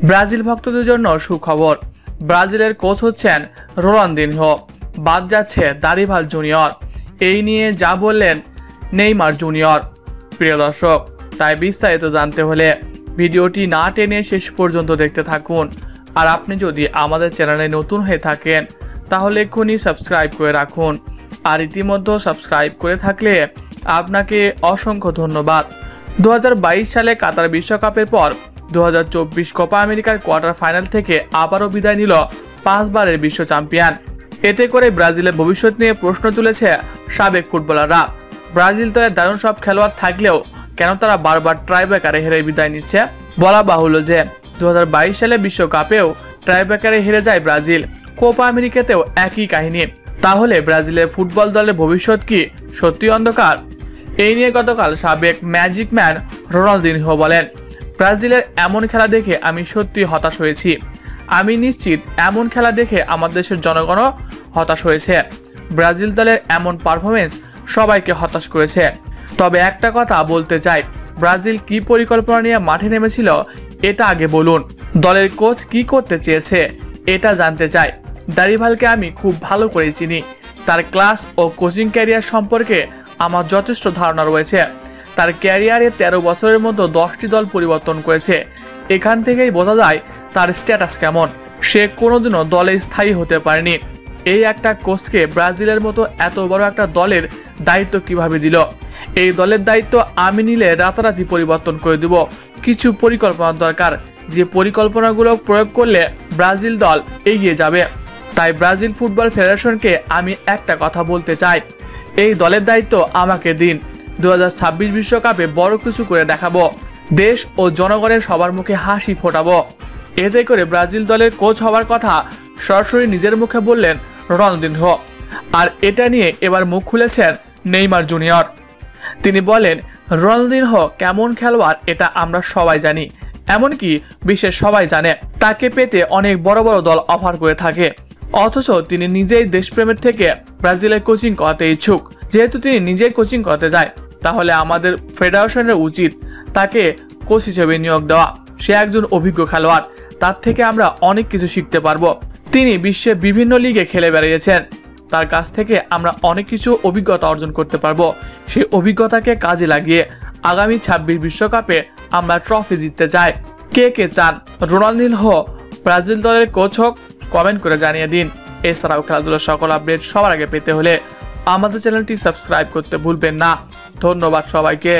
Brazil ভক্তদের জন্য সুখবর, ব্রাজিলের কোচ হচ্ছেন রোনালদিনহো, বাদ যাচ্ছে দারিভাল জুনিয়র। এই নিয়ে যা বললেন নেইমার জুনিয়র। প্রিয় দর্শক, তাই বিস্তারিত জানতে হলে ভিডিওটি না টেনে শেষ পর্যন্ত দেখতে থাকুন। আর আপনি যদি আমাদের চ্যানেলে নতুন হয়ে থাকেন তাহলে এক্ষুনি সাবস্ক্রাইব করে রাখুন। আর ইতিমধ্যে সাবস্ক্রাইব করে থাকলে আপনাকে অসংখ্য ধন্যবাদ। 2022 সালে কাতার বিশ্বকাপের পর 2024 কোপা আমেরিকার কোয়ার্টার ফাইনাল থেকে আবারও বিদায় নিল 5 বারের বিশ্ব চ্যাম্পিয়ন। এতে করে ব্রাজিলের ভবিষ্যৎ নিয়ে প্রশ্ন তুলেছে সাবেক ফুটবলাররা। ব্রাজিল দলে দারুণ সব খেলোয়াড় থাকলেও কেন তারা বারবার ট্রাইব্রেকারে হেরে বিদায় নিচ্ছে? বলা বাহুল্য যে 2022 সালে বিশ্বকাপেও ট্রাইব্রেকারে হেরে যায় ব্রাজিল, কোপা আমেরিকাতেও একই কাহিনী। তাহলে ব্রাজিলের ফুটবল দলের ভবিষ্যৎ কি সত্যি অন্ধকার? এই নিয়ে গতকাল সাবেক ম্যাজিক ম্যান রোনালদিনহো বলেন, ব্রাজিলের এমন খেলা দেখে আমি সত্যি হতাশ হয়েছি। আমি নিশ্চিত এমন খেলা দেখে আমার দেশের জনগণও হতাশ হয়েছে। ব্রাজিল দলের এমন পারফরমেন্স সবাইকে হতাশ করেছে। তবে একটা কথা বলতে চাই, ব্রাজিল কি পরিকল্পনা নিয়ে মাঠে নেমেছিল এটা আগে বলুন। দলের কোচ কি করতে চেয়েছে এটা জানতে চাই। দারিভালকে আমি খুব ভালো করে চিনি। তার ক্লাস ও কোচিং ক্যারিয়ার সম্পর্কে আমার যথেষ্ট ধারণা রয়েছে। তার ক্যারিয়ারে 13 বছরের মধ্যে 10টি দল পরিবর্তন করেছে। এখান থেকেই বোঝা যায় তার স্ট্যাটাস কেমন। সে কোনোদিনও দলে স্থায়ী হতে পারেনি। এই একটা কোচকে ব্রাজিলের মতো এত বড় একটা দলের দায়িত্ব কিভাবে দিল? এই দলের দায়িত্ব আমি নিলে রাতারাতি পরিবর্তন করে দেব। কিছু পরিকল্পনা দরকার, যে পরিকল্পনাগুলো প্রয়োগ করলে ব্রাজিল দল এগিয়ে যাবে। তাই ব্রাজিল ফুটবল ফেডারেশনকে আমি একটা কথা বলতে চাই, এই দলের দায়িত্ব আমাকে দিন। 2026 বিশ্বকাপে বড় কিছু করে দেখাবো। দেশ ও জনগণের সবার মুখে হাসি ফোটাবো। এতে করে ব্রাজিল দলের কোচ হওয়ার কথা সরাসরি নিজের মুখে বললেন রোনালদিনহো। আর এটা নিয়ে এবার মুখ খুলেছেন নেইমার জুনিয়র। তিনি বলেন, রোনালদিনহো কেমন খেলোয়াড় এটা আমরা সবাই জানি, এমনকি বিশ্বের সবাই জানে। তাকে পেতে অনেক বড় বড় দল অফার করে থাকে, অথচ তিনি নিজেই দেশপ্রেমের থেকে ব্রাজিলের কোচিং করাতে ইচ্ছুক। যেহেতু তিনি নিজেই কোচিং করতে যায়, তাহলে আমাদের ফেডারেশনের উচিত তাকে কোচ হিসেবে নিয়োগ দেওয়া। সে একজন অভিজ্ঞ খেলোয়াড়, তার থেকে আমরা অনেক কিছু শিখতে পারবো। তিনি বিশ্বের বিভিন্ন লিগে খেলে বেরিয়েছেন, তার কাছ থেকে আমরা অনেক কিছু অভিজ্ঞতা অর্জন করতে পারবো। সেই অভিজ্ঞতাকে কাজে লাগিয়ে আগামী 26 বিশ্বকাপে আমরা ট্রফি জিততে চাই। কে কে চান রোনালদিনহো ব্রাজিল দলের কোচ হোক? কমেন্ট করে জানিয়ে দিন। এছাড়াও খেলাধুলার সকল আপডেট সবার আগে পেতে হলে আমাদের চ্যানেলটি সাবস্ক্রাইব করতে ভুলবেন না। ধন্যবাদ সবাইকে।